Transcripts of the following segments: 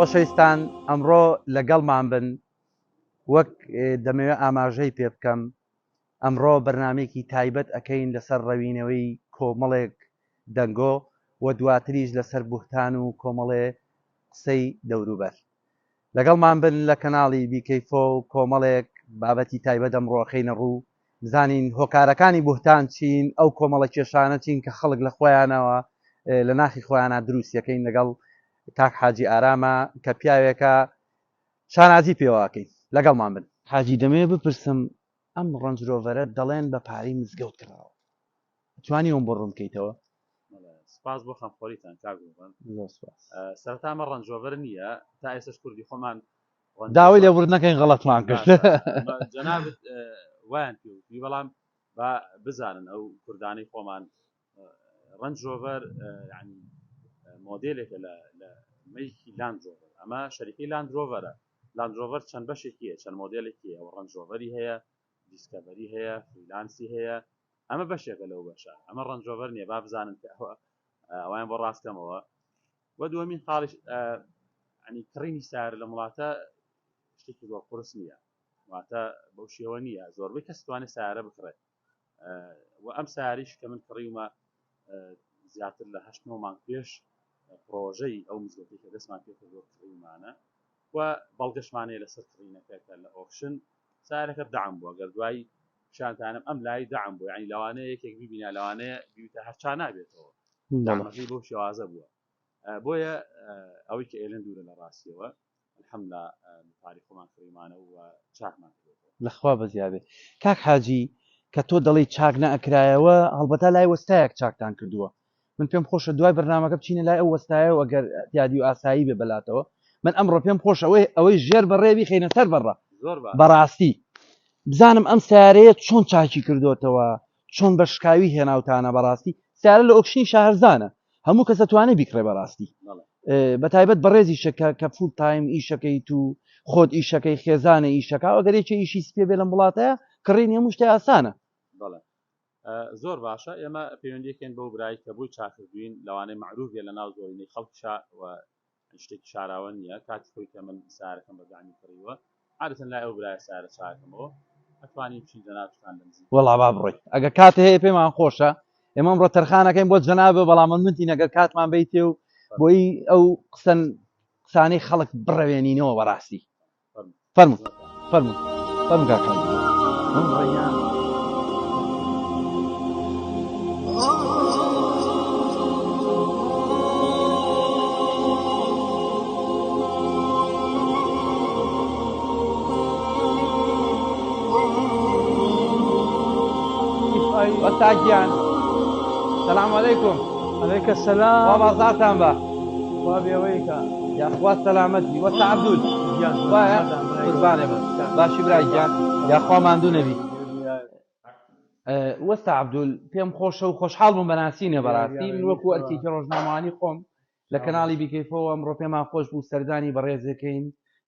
خۆشەویستان ئەمڕۆ لەگەڵمان بن وەک دەمەوێت ئاماژەی پێ بکەم ئەمڕۆ بەرنامێکی تایبەت ئەکەین لەسەر ڕەوینەوەی کۆمەڵێک دەنگۆ و دواتریش لەسەر بوهتان و کۆمەڵێ قسەی دەوروبەر لەگەڵمان بن لە کەناڵی بیکەیفۆ و کۆمەڵێک بابەتی تایبەت ئەمڕۆ خەینە ڕوو بزانین هۆکارەکانی بوهتان چین ئەو کۆمەڵە کێشانە چین کە خەڵک لە خۆیانەوە لە ناخی خۆیانە دروستیەکەین لەگەڵ کاک حاجی ئارامە کە پیاوێکە شانازی پێواکەین لەگەڵمان بن. حاجی دەمێ بپرسم ئەم ڕەنجۆڤەرە دەڵێن بە پارەی مزگەوت کراوە توانی ئەوم بۆ ڕوون بکەیتەوە؟ سپاس بۆ خەمخۆریتان کاگوڵبن. سەرەتامە ڕەنجۆڤەر نییە تا ئێستش کوردی خۆمان داوای لێ ورد نەکەین غەڵەتمان کرد. جەنابەت وایان پێوتی بەڵام با بزانن ئەو کوردانەی خۆمان ڕەنجۆڤەر یعنی مۆدێلێکە لە مەیکی لاندرۆڤەر، ئەمە شەریکەی لاندرۆڤەرە. لاندرۆڤەر چەند بەشێکیە، چەند مۆدێلێکی ئەو ڕەنجۆڤەری هەیە، دیسکەڤەری هەیە، فریلانسی هەیە، ئەمە بەشێکە لەو بەشە. ئەمە ڕەنجۆڤەر نییە، با بزانن کە ئەویان بۆ ڕاستکەمەوە. و دووەمین خاڵیش ینی کڕینی سیارە لە وڵاتە شتێکی زۆر قورس نییە، واتە بەو شێوە نییە زۆربەی کەس توانێت سیارە بکڕێت. و ئەم سیاریش کە من کڕیومە زیاتر لە 8 مانگ پێش پرۆژەی ئەو مزگەوتی کە دەستمان پێ کردووە کڕیمانە و بەڵگەشمانەیە لەسەر کڕینەکەکە لە ئۆکشن سیارەکە دەعم بووە. گەر دوای شانتانم ئەم لای دەعم بووە، یعنی لەوانەیە یەکێک ببینە لەوانەیە بیوتە هەرچا نابێتەوە، دامەکەی بەو شێوازە بووە. بۆیە ئەوەی کە ئێلێن دوورە لە ڕاستیەوە الحەمدوللا تاریخ خۆمان کڕیمانە و چاکمان کردووە. لەخوا بەزیابێ. کاک حاجی کە تۆ دەڵی چاک نەئەکرایەوە هەڵبەتە لای وەستایەک چاکتان کردووە. من پێم خۆشە دوای بەرنامەکە بچینە لای ئەو وەستایەوە ئەگەر یادی و ئاسایی بێ بەلاتەوە. من ئەمڕۆ پێم خۆش ئەوەی ژێر بەڕێوی خینە سەر بەڕە بەڕاستی بزانم ئەم سیارەیە چۆن چاکی کردوتەوە، چۆن بەشکاوی هێناوتانە. بەڕاستی سیارە لە ئۆکشنی شارزانە، هەموو کەس دەتوانێت بیکڕێ بەڕاستی، بەتایبەت بەڕێزی شەکە کە فول تایم ئیشەکەیت و خۆت ئیشەکەی خێزانە ئیشەکە ئەگەرێکی ئیشی سپێ بێ لەم وڵاتەیە کڕینی هەموو شتێ ئاسانە. زۆر باشە. ئێمە پەیوەندیەکەین بەو برای کە بۆی چاکردوین لەوانەیە معروفێ لە ناو زۆرینەی خەڵکشا و شتێکی شاراوە نییە. کاتی خۆی کە من سارەکەم بەدانی کڕیوە عادەتەن لای ئەو برایە سارە چاکمەوە ئەتوانین بچین جەنابتان لەنزیک. وەڵا با بڕۆین ئەگە کات هەیە پێمان خۆشە. ئێمە ئەمڕۆ تەرخانەکەین بۆ جەنابە، بەڵام من منتی نەگەر کاتمان بیتێ و بۆی ئەو قسانەی خەڵک بڕەوێنینەوە بەڕاستی. فەرموو فەرموو فەرموو کاکە. وەستاگیان سەلام عەلەیکوم. عەلەیکە سەلام. وا بازارتان بە وا بێوەیکە یاخوا سەلامەتی. وەستا عەبدول وایە قوربانێ بن باشی برایگیان یاخوا ماندوو نەبی. وەستا عەبدول پێم خۆشە و خۆشحاڵ بووم بەناسینە بەڕاستی. من وەکو ئەرکێکی ڕۆژنامەوانی خۆم لە کەناڵی بیکەیفەوە ئەمڕۆ پێمان خۆش بوو سەردانی بەڕێزەکەین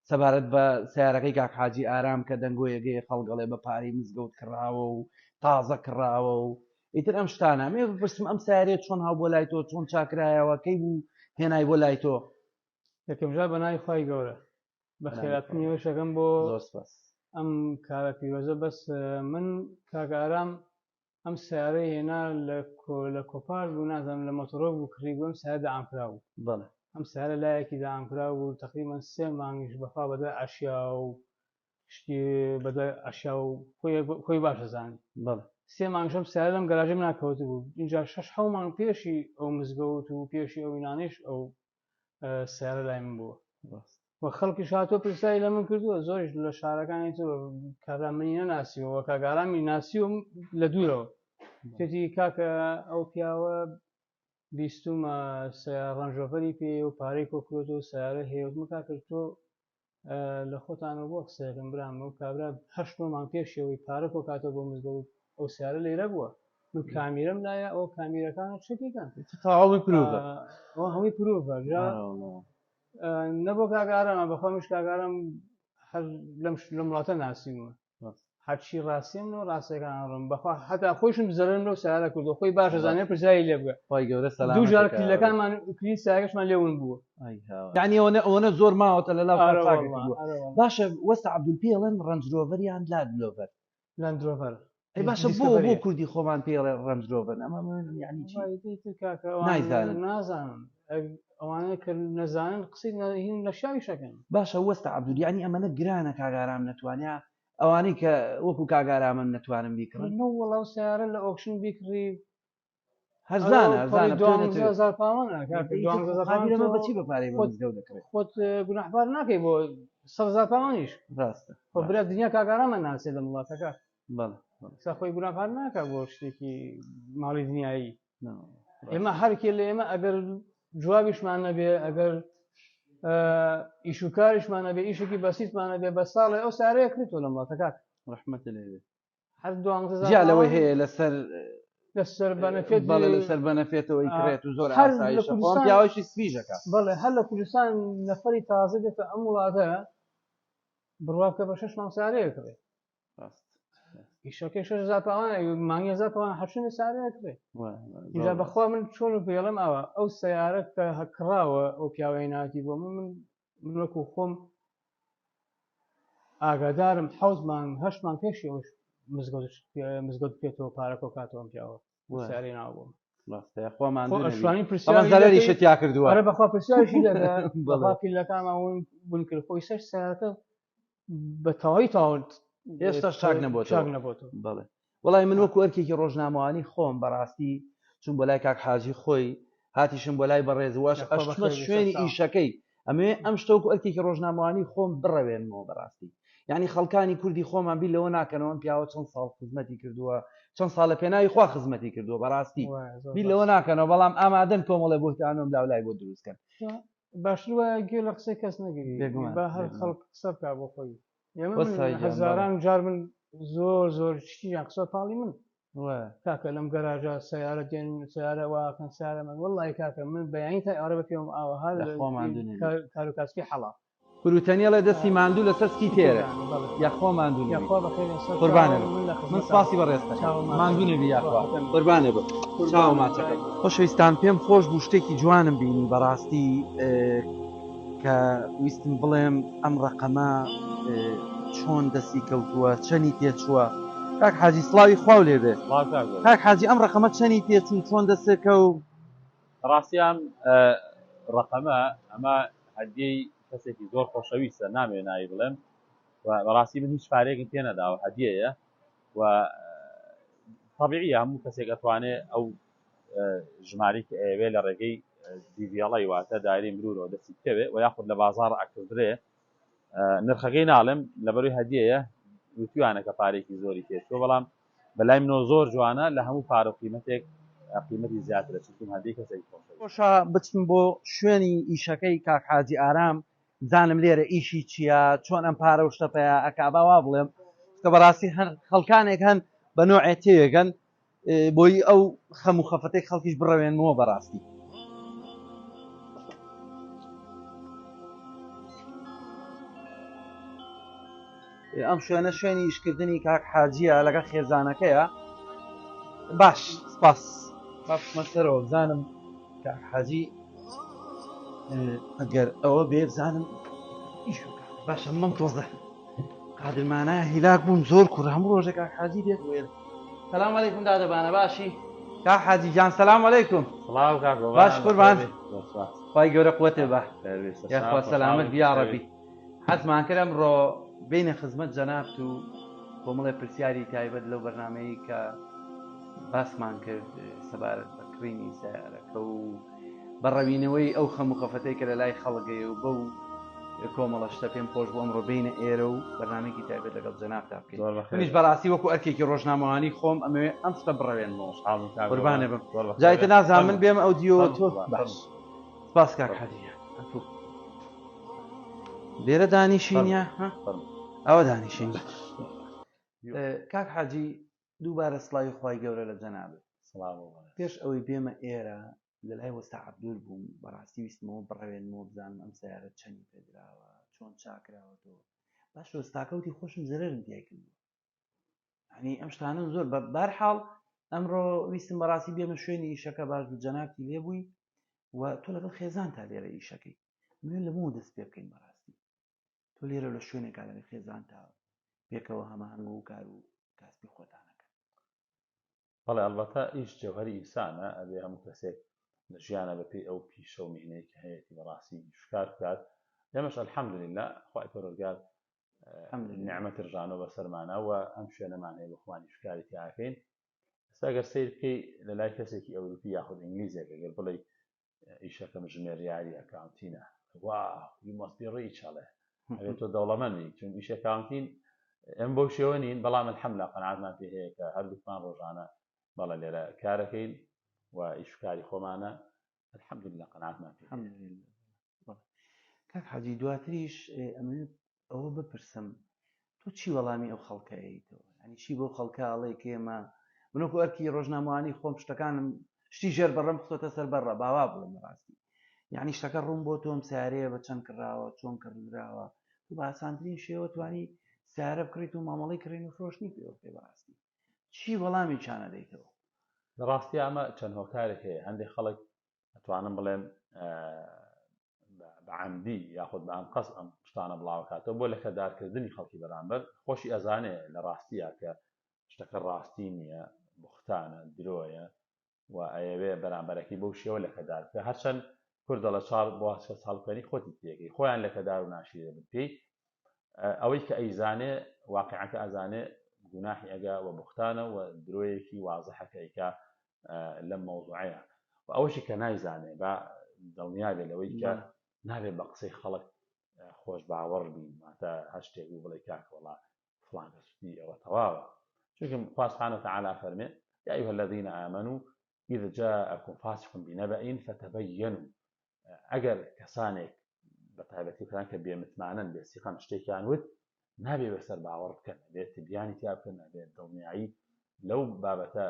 سەبارەت بە سیارەکەی کاک حاجی ئارام کە دەنگۆیەگەی خەڵگەڵێ بە پارەی مزگەوت کراوە و تازە کراوە و ئیتر ئەم شتانە. مێ بپرسم ئەم سیارەیە چۆن هاو بۆ لای تۆ، چۆن چاکرایەوە، کەی بوو هێنای بۆ لای تۆ؟ یەکەم جار بەناوی خوای گەورە بە خێراتنیەوە شەکەم بۆ ئەم کارە پیرۆزە. بەس من کاک ئارام ئەم سیارەی هێنا لە کۆپال بوو، نازانم لە مۆتۆرۆ بوو کڕی بوو، ئەم سیارە دەعامکرا بوو. بەڵێ ئەم سیارە لایەکی دەعامکرا بوو تەقریبەن 3 مانگیش بەخوا بەدوای ئاشیا و شتی بەدوای ئاشیا و خۆی باشە زانی. بەڵێ 3 مانگشەم سیارە لەم گەراژە ناکەوت بوو. اینجا 6-7 مانگ پێشی ئەو مزگەوت و پێشی ئەو ئینانیش ئەو سیارە لای من بووە و خەڵکی هاتۆ پرسایی لە من کردووە. زۆریش لە شارەکانی تۆ کارامنی نەناسیوە، کاگارامی ناسیوم لە دوورەوە. تێتی کاکە ئەو پیاوە بیستومە ڕەنجۆڤەری پێ و پارەی کۆکرۆتە و سیارە هەیە. وتم کاکە تۆ لە خۆتانەوە بۆ قسەیەکەم برامە و کابرا 8 مانگ پێشەوەی پارە کۆکاتەوە بۆ مزگەوت ئەو سیارە لێرە بووە. من کامیرەم لایە ئەو کامیرەکانە چەکیکەن تەواوی پرۆڤە ئەوە هەمووی پرۆڤە. نەبوو کاگارەمە بەخۆ مش کاگارم هەر لەم وڵاتە ناسیومە هەرچی ڕاستیمەوە ڕاستیەکانڕم بەخوا حتا خۆشم زەرم لەو سیارە کردو خۆی باشە زانێ پرسیایی لێ بگە خی گەورە سەلامت دوو جار کلیلەکانمان کلی ساگەشمان لێون بووە یعنی ئەوە زۆر ماوەتە لە لاو باشە وەستا عەبدولپێڵن ڕەنجرۆڤەریان لادلۆڤەر لاندرۆڤەر ئەی باشە بۆ کوردی خۆمان پێڵێ ڕەنجرۆڤەر ئەمە یعنی نازانم ئەوانەیە کە نەزانن قسەی هین لە شاوی شەکەن باشە وەستا عەبدول یعنی ئەمەنە گرانە کاگارام نەتوانیا ئەوانەی کە وەکو کاگارامە نەتوانم بیکڕن وەڵاو سیارە لە ئۆکشن بیکڕی هەرزانە بەچی بەپارەی خۆت گوناحبار ناکەی بۆ 100,000 پاوانیش ڕاستە برا دنیا کاگارامە ناسێ لە وڵاتەکە بەڵێ خۆی گوناحبار ناکە بۆ شتێکی ماڵی دنیایی ئێمە هەرکێ لە ئێمە ئەگەر جوابیشمان نەبێ ئەگەر ئیشوکاریشمانە بێ ئیشێکی بەسیتمانە بێ بە ساڵێ ئەو سارەیە کردووە لە وڵاتەکە ڕەحمەتە لێوێ هەر لەوەی هەیە لەسەر لەسەر بەنەفێت بەڵێ لەسەر بەنەفێتەوەی کرێت و زۆر پیاوەشی سپیژەکە بەڵێ هەر لە کوردستان نەفەری تازە دێتە ئەم وڵاتە بڕواکە بە 6 مانگ سارەیە کڕێ ئیشەکەی 6,000 پاوانە مانگی 1,000 پاوان هەرچنە سارەیە کڕێ اینجا بەخوا من چۆن پێڵم ئەوە ئەو سیارە کە هەکراوە ئەو پیاوەی ناتی بۆ من وەکو خۆم ئاگادارم 7 مانگ 8 مانگ پێشی ئەوش مزگەوت پێێتەوە پارەکە و کاتەوەم پیاوە سیاری ناوە زەرریشە تیا کردووە بەخوا پرسیارشی بەڵاکیلەکانماون بوون کرد خۆی سەر سیارەکە بە تەواوی تاوت ئێستا شاک نەبووە بڵێ وڵای من وەکو ئەرکێکی ڕۆژنامەوانی خۆم بەڕاستی چون بۆ لای کاک حاجی خۆی هاتیشم بۆ لای بەڕێزواش ئەشمە شوێنی ئیشەکەی ئەمێ ئەم شتۆکو ئەرکێکی ڕۆژنامەوانی خۆم بڕەوێنمەوە بەڕاستی یعنی خەڵکانی کوردی خۆمان بی لەوە ناکەنەوە پیاوە چەند ساڵ خزمەتی کردووە چەند ساڵە پێناوی خوا خزمەتی کردووە بەڕاستی بی لەوە ناکەنەوە بەڵام ئامادەن کۆمەڵێ بۆتانم لاولای بۆ دروستکەن باشتر وایە گوێ لە قسەی کەس نەگیری بە هەر خەڵک قسە بکا بۆ خۆی هەزاران جار من زۆر شتیان قسە پاڵی من کاکە لەم گەراژە سیارە دێن سیارە واکەن سیارە من وەڵی کاکە من بەیانی تا ئەوە بە پێم ئاوەها کار و کاسکی حەڵا فروتەنیە لە دەستی ماندوو لە سەسکی تێرە یاخوا ماندوو قوربانە من سپاسی بەڕێستە ماندوو نەبی یاخوا قوربانە بە چاوە ماچەکە خۆشەویستان پێم خۆش بوو شتێکی جوانم بینی بەڕاستی کە ویستم بڵێم ئەم ڕقەمە چۆن دەستی کەوتووە چەنی تێچووە کاک حاجی سڵاوی خواو لێ بێت کاک حاجی ئەم ڕقەمە چەنی تێچوو چۆن دەستێکە و ڕاستیان ڕقەمە ئەمە هەدیەی کەسێکی زۆر خۆشەویستە نامێ نایی بڵێم بەڕاستی من هیچ پارێکی پێ نەداوە هەدیەیە و طبیعیە هەموو کەسێک ئەتوانێت ئەو ژمارەی کە ئەوێ لە ڕێگەی دیڤڵی واتە دایرەی مرورەوە دەستی بکەوێت و یاخود لە بازار ئاکردرێ نرخەکەی ناڵێم لەبەروی هەدیەیە وتوانەکە پارێکی زۆری پێچوە بەڵام بەلای منەوە زۆر جوانە لە هەموو پارە قیمەتێک قیمەتی زیاترە چون هەدیە کەسێک خۆشە بچم بۆ شوێنی ئیشەکەی کاک حاجی ئارام زانم لێرە ئیشی چییە چۆن ئەم پارە و شتەپەیە ئەکاباوا بڵێم کە بەڕاستی خەڵکانێک هەن بە نوعێ تێگەن بۆی ئەو خەم و خەفەتێک خەڵکیش بڕەوێنمەوە بەڕاستی ئەم شوێنە شوێنی ئیشکردنی کاک حاجیە لەگەڵ خێزانەکەیە باش سپاس باشمەسەرەوە بزانم کاک حاجی ئەگەر ئەوە بێ بزانم باشە من تۆزە قادرمانایە هیلاک بووم زۆر کوڕ هەموو ڕۆژێک کاک حاجی دێت وێن سەلام عەلەیکوم دادەبانە باشی کاک حاجی جان سەلام عەلەیکوم باش قوربان خی گەورە قوتێ بە یاخوا سەلامت بیا ڕەبی حەزمان کرد ئەمڕۆ بینە خزمەت جەنابت و کۆمەڵێ پرسیاری تایبەت لەو بەرنامەیە کە باسمان کرد سەبارەت بە کڕینی سیارەکە و بەڕەوینەوەی ئەو خەم و خەفەتەی کە لە لای خەڵگەیە و بەو کۆمەڵە شتە پێم خۆش بۆ ئەمڕۆ بینە ئێرە و بەرنامێکی تایبەت لەگەڵ جەنابتا بکەین منیش بەڕاستی وەکو ئەرکێکی ڕۆژنامەوانی خۆم ئەمەوێ ئەم شتە بڕەوێنمەوە قوربانێ بم جایتە نازانم من بێم ئەو دیۆ تۆ باش سپاس کاک حاجی لێرە دانیشینە ئەوە دانیشین کاک حاجی دووبارە سڵاوی خوای گەورە لە جەنابێت پێش ئەوەی بێمە ئێرە لە لای وەستا عەبدول بووم بەڕاستی ویستمەوە بڕەوێنمەوە بزانم ئەم سیارە چەندی پێدراوە چۆن چاکراوەتەوە باش وەستاکەوتی خۆشم زەرەرم تیا کردووە ینی ئەم شتانە زۆر بە بەرحاڵ ئەمڕۆ ویستم بەڕاستی بێمە شوێنی ئیشەکە باش جەنابی لێبووی و تۆ لەگەڵ خێزان تا لێرە ئیشەکەی من لە مو دەست پێ بکەین بەڕاستی تۆ لێرە لە شوێنێکا لەگەڵ خێزان تا پێکەوە هەماهنگ و کار و کاسبی خۆتانەکە. بەڵێ ئەلبەتە ئیش جەوهەری ئینسانە ئەبێ هەموو کەسێک لە ژیانە بەپێی ئەو پیشە و میهنەیە کە هەیەی بەڕاستی شکار بکات. ئێمەش ئەلحەمدوللیلا خوای پەروەردگار نیعمەتی ڕژانەوە بەسەرمانە و ئەم شوێنەمان هەیە بە خوانی شکاری تیاکەین. ئێستا ئەگەر سیر بکەی لە لای کەسێکی ئەوروپی یاخود ئینگلیزێک ئەگەر بڵێ ئیشەکەم ژمێریاری ئەکاونتینە واو you must be rich هەڵێ ئەگەر تۆ دەوڵەمەندی چون ئیش ئەکاونتین ئەم بەو شێوە نین بەڵام الحەمدوللا قەناعەتمان پێ هەیە کە هەردووکمان ڕۆژانە بەڵێ لێرە کارەکەین و ئیشکاری خۆمانە الحەمدوللا قەناعەتمان پێ کاک حاجی دواتریش ئەمەوێت ئەوە بپرسم تۆ چی وەڵامی ئەو خەڵکەیەیتەوە ینی چی بۆ خەڵکە ئەڵێ کێمە منۆکو ئەرکی ڕۆژنامەوانی خۆم شتەکانم شتی ژێر بەڕەم خۆتە سەر بەڕە باوا بڵێم ڕاستی یعنی شتەکە ڕوون بۆ تۆم سیارەیە بە چەند کراوە چۆن کردراوە تو بە ئاسانترین شێوە توانی سیارە بکڕیت و مامەڵی کڕین و فرۆشتنی پێوە پێ بەڕاستی چی وەڵامی چانە دەیتەوە؟ لە ڕاستی ئەمە چەند هۆکارێک هەیە هەندێک خەڵک ئەتوانم بڵێم بەعەمدی یاخود بە ئەم قەست ئەم شتانە بڵاوکاتەوە بۆ لەکەدارکردنی خەڵکی بەرامبەر خۆشی ئەزانێ لە ڕاستیە کە شتەکە ڕاستی نییە بوختانە درۆیە و ئەیەوێ بەرامبەرەکەی بەو شێوە لەکەدار کە هەرچەند کوردە لە چاڵ بۆ هەڵکەنی خۆتی پێەکەی خۆیان لەکەدار و ناشیرە بپێی ئەوەی کە ئەیزانێ واقعەکە ئەزانێ گوناحی ئەگا و بوختانە و درۆیەکی وازەحەکەیکە لەم مەوزوعەیە و ئەوەشی کە نایزانێ بە دڵنیابێ لەوەی کە نابێت بە قسەی خەڵک خۆش باوەڕ بین ماتە هەر شتێک و بڵێ کاکەوەڵا فڵان کەسوتی ئەوە تەواوە چونکە خوا سبحانه وتعالى فەرمێ يا أيها الذين آمنوا إذا جاءكم فاسق بنبأ فتبينوا ئەگەر کەسانێک بە تایبەتی کەسان کە بێمتمانن بێسیقان شتێکیان وت نابێ بەسەر باوەڕ بکەن ئەبێت تبیانی تیا بکەن ئەبێت دڵنیایی لەو بابەتە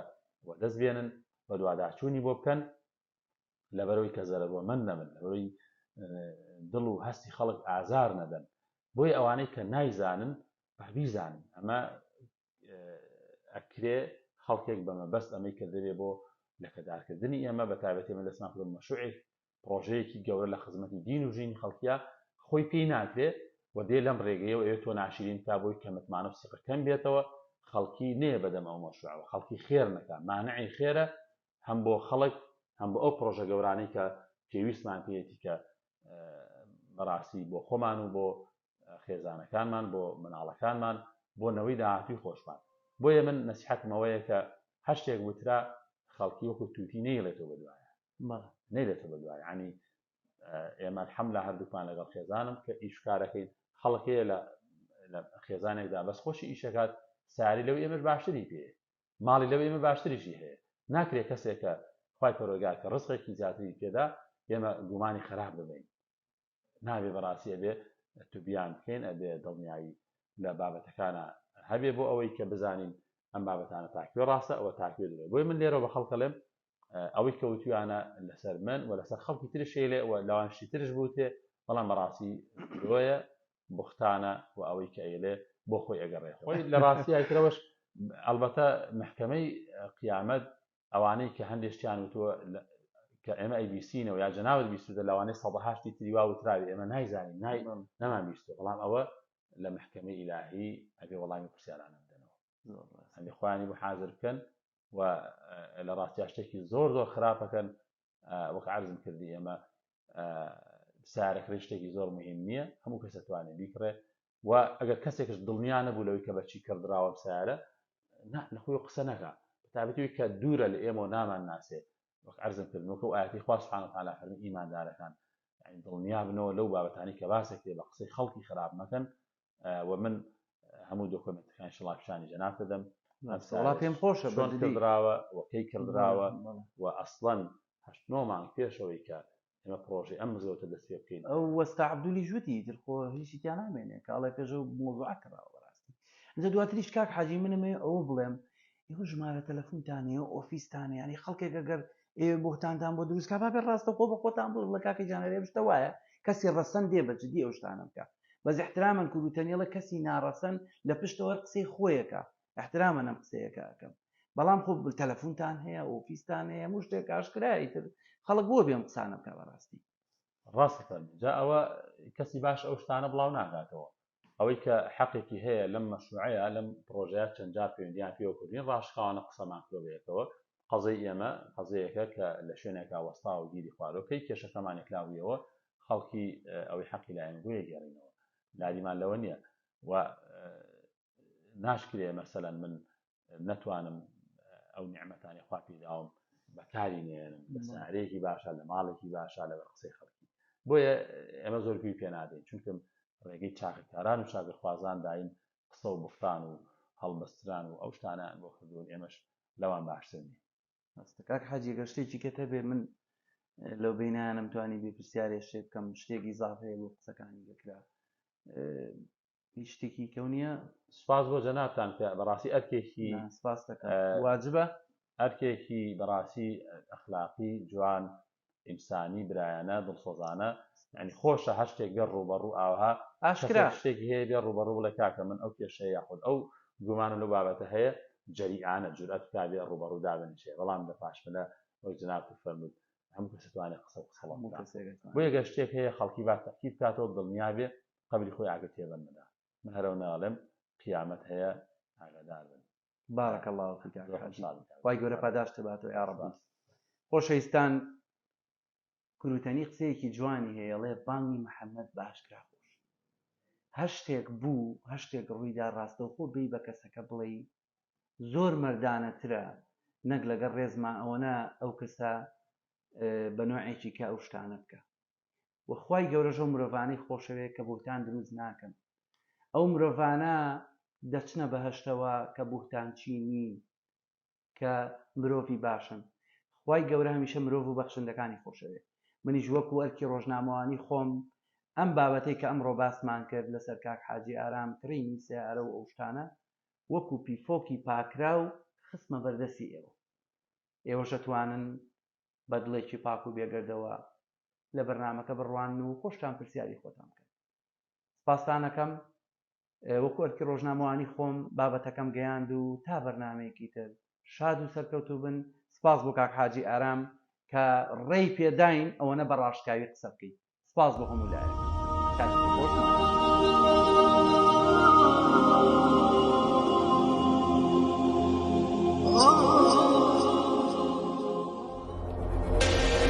وەدەست بێنن بە دوواداچوونی بۆ بکەن لەبەرەوەی کە زەرەرۆمەند نەبن لەبەرەوەی دڵ و هەستی خەڵک ئازار نەدەن بۆی ئەوانەی کە نایزانن بیزانن ئەمە ئەکرێ خەڵکێک بەمەبەست ئەمەی کە دەبێ بۆ لەکەدارکردنی ئێمە بە تایبەتی ئێمە دەستمان کردن مەشروعێک پرۆژەیەکی گەورە لە خزمەتی دین و ژینی خەڵکیە خۆی پێی ناکرێ و دێ لەم ڕێگەیە و ئەوێ تۆ ناشرین تا بۆی کە متمانە و سیقەکەم بێتەوە خەڵکی نێ بەدەم ئەو مەشروعەوە خەڵکی خێر نەکە مانعی خێرە هەم بۆ خەڵک هەم بۆ ئەو پرۆژە گەورانەی کە پێویستمان پێێتی کە بەڕاستی بۆ خۆمان و بۆ خێزانەکانمان بۆ مناڵەکانمان بۆ نەوەی داهاتووی خۆشمان بۆیە من نەسیحەتمەوەیە کە هەر شتێک وترا خەڵکی وەکو تووتی نەیڵێتەوە بەدوایە نەیلێتەوە بەدوایە عنی ئێمە الحەمدوللا هەردووکمان لەگەڵ خێزانم کە ئیشکارەکەین خەڵکەیە لە خێزانێکدا بەس خۆشی ئیشەکات ساری لەوەی ئێمەش باشتری پێ ماڵی لەوەی ئێمە باشتریشی هەیە ناکرێت کەسێکە خوای پەروەردگار کە ڕزقێکی زیاتری پێدا ئێمە گومانی خراپ ببین نابێ بەڕاستی ئەبێ توبیان بکەین ئەبێ دڵنیایی لە بابەتەکانە هەبێ بۆ ئەوەی کە بزانین ئەم بابەتانە تاکوێ ڕاستە ئەوە تاکوێ درێ بۆی من لێرە بە خەڵکەڵێم ئەوەی کەوتویانە لەسەر من و لەسەر خەڵکی ترش لێ و لەوانشتی ترش بووتێ بەڵام بەڕاستی درۆیە بوختانە و ئەوەی کە ئەیلێ بۆ خۆی ئەگەڕێتەوە خۆی لە ڕاستی ئایترەوەش ئەلبەتە محکەمەی قیامەت ئەوانەی کە هەندێشتیان وتووە کە ئێمە ئەیبیسینەوە یا جەناوت بیستوە لەوانەی ١٨ تریوا وتراوی ئێمە نایزانین نەمان بیستوە بەڵام ئەوە لە محکەمەی ئیلاهی ئەبێ وەڵامی پرسیارانە بدەنەوە هەندێک خۆیانی بۆ حازر بکەن و لە ڕاستیا شتێکی زۆر زۆر خراپەکەن وەک عەرزم کردی ئێمە سیارەکردن شتێکی زۆر مهم نییە هەموو کەس دەتوانێت بیکڕێ و ئەگەر کەسێکش دڵنیا نەبوو لەوەی کە بەچی کردراوە سیارە لەخۆی قسە نەکات بەتابەتیەوەی کە دوورە لە ئێمە و نامان ناسێت وەک عەرزم کردن وەکو ئاەتی خوا سوبحانه وتعالى فەرمی ئیماندارەکان دڵنیا بنەوە لەو بابەتانی کە باسێکێ بە قسەی خەڵکی خراپ مەکەن و من هەموو دۆکۆمنتەکان ئینشەڵڵا پیشانی جەناب دەدەم وڵا پێم خۆشە چۆن کردراوە وەکەی کردراوە و ئەسڵەن 8 مانگ پێشەوەی کە ئێمە پرۆژەی ئەم مزگەوتە دەست پێ بکەین ئەو وەستا عەبدولی ژووتی ترخۆ هیچی تیا نامێنێ کە ئەڵێ پێشە مۆزوعە کراوە بەڕاستی ئەجا دواتریش کاک حاجی منەمێ ئەوە بڵێم ئێوە ژمارە تەلەفۆنتانەیە ئۆفیستانە ینی خەڵکێک ئەگەر ئێوە بۆتانتان بۆ دروستکە با بێ ڕاستە خۆ بە خۆتان بڵ لە کاکی جانەرێ بشتە وایە کەسی ڕەسەن دێ بە جدی ئەو شتانە بکە بەس احتراماً کوروتەنیڵە کەسی ناڕەسەن لە پشتەوە قسەی خۆیەکە احترامە نەم قسەیەکە ئەەکەم بەڵام خۆ تەلەفۆنتان هەیە ئۆفیستان هەیە هەموو شتێک ئاشکرایتر خەڵک بۆ بێم قسانە بکە بەڕاستی ڕاستە فەرمی جا ئەوە کەسی باش ئەو شتانە بڵاو ناکاتەوە ئەوەی کە حەقێکی هەیە لەم مەشروعەیە لەم پرۆژەیە چەند جار پەیوەندیان پێوە کردین ڕاشقاوانە قسەمان کردوێتەوە قەزەی ئێمە قەزەیەکە کە لە شوێنێکا وەستا و گیری خوارەوەکەی کێشەکەمانی کلااویەوە خەڵکی ئەوەی حەقی لایەن بۆیە گێڕینەوە نادیمان لەوە نییە و ناشکرێ مەسەلەن من نەتوانم ئەو نیعمەتانی خوا پێداوم بەکاری نێنم لە سنارەیەکی باشە لە ماڵێکی باشە لەبەر قسەی خەڵکی بۆیە ئێمە زۆر گوێی پێ نادەین چونکە ڕێگەی چاکەکاران و شاگرخوازان دایم قسە و بفتان و هەڵبەستران و ئەو شتانیان بۆ کردوون ئێمەش لەوان باشتر نین کاک حاجی گەشتێکی کەتە بێ من لەو بینیان نەمتوانی بێ پرسیارێ شێ بکەم شتێکی زاف هەیە بۆ قسەکانی گەکرا هیچ شتێکی کەونیە سپاس بۆ جەنابتان کە بەڕاستی ئەرکێکی سپاس دەکەم واجبە ئەرکێکی بەڕاستی ئەخلاقی جوان ئینسانی برایانە دڵسۆزانە ینی خۆشە هەر شتێک بێ ڕوبەڕوو ئاوها ئاشکرا شتێکی هەیە بێ ڕوبەڕوو بڵێ کاکە من ئەو کێشەیە یاخود ئەو گومان لەو بابەتە هەیە جەریئانە جورئەت کا بێ ڕوبەڕوو دابنیشێ بەڵام لە پاشمەلە وەک جەناب فەرموود هەموو کەس دەتوانێت قسە بۆ یەگە شتێک هەیە خەڵکی با تەقیب کاتەوە دڵنیا بێ قبلی خۆی ئاگر تێبەن نەدا من هەرەو ناڵێم قیامەت هەیە ئاگادار بن بارك الله فيك وای گەورە پاداشت باتەوە یا ڕەب خۆشەویستان کروتەنی قسەیەکی جوانی هەیە ئەڵێ بانگی محەممەد باشکرا خۆش هەر شتێک بوو هەر شتێک ڕوویدا ڕاستەوخۆ بێ بە کەسەکە بڵێ زۆر مەردانەترە نەک لەگەڵ ڕێزما ئەوەنە ئەو کەسە بە نوعێکی کە ئەو شتانە بکە وەخوای گەورەژە مرۆڤانەی خۆشەوێ کە بوتان دروست ناکەن ئەو مرۆڤانە دەچنە بەهەشتەوە کە بوتانچی نین کە مرۆڤی باشن خوای گەورە هەمیشە مرۆڤ و بەخشندەکانی خۆشەوێ منیش وەکو ئەرکی ڕۆژنامەوانی خۆم ئەم بابەتەی کە ئەمڕۆ باسمان کرد لەسەر کاک حاجی ئارام کڕینی سیارە و ئەو شتانە وەکو پیفۆکی پاکرا و خستمە بەردەستی ئێوەش دەتوانن بە دڵێکی پاک و بێگەردەوە لە بەرنامەکە بڕوان و خۆشتان پرسیاری خۆتان بکەن سپاسانەکەم وەکو ئەرکی ڕۆژنامەوانی خۆم بابەتەکەم گەیاند و تا بەرنامەیەکی تر شاد و سەرکەوتوو بن سپاس بۆ کاک حاجی ئارام کە ڕێی پێداین ئەوەنە بە ڕاشکاوی قسە بکەیت سپاس بۆ هەموو لایەک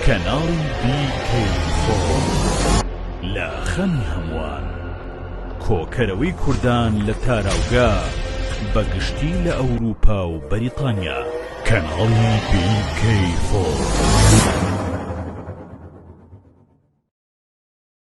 کەناڵی BK4 لە خەمی هەمووان کۆکەرەوەی کوردان لە تاراوگا بەگشتی لە ئەوروپا و بەریتانیا کەناڵی BK4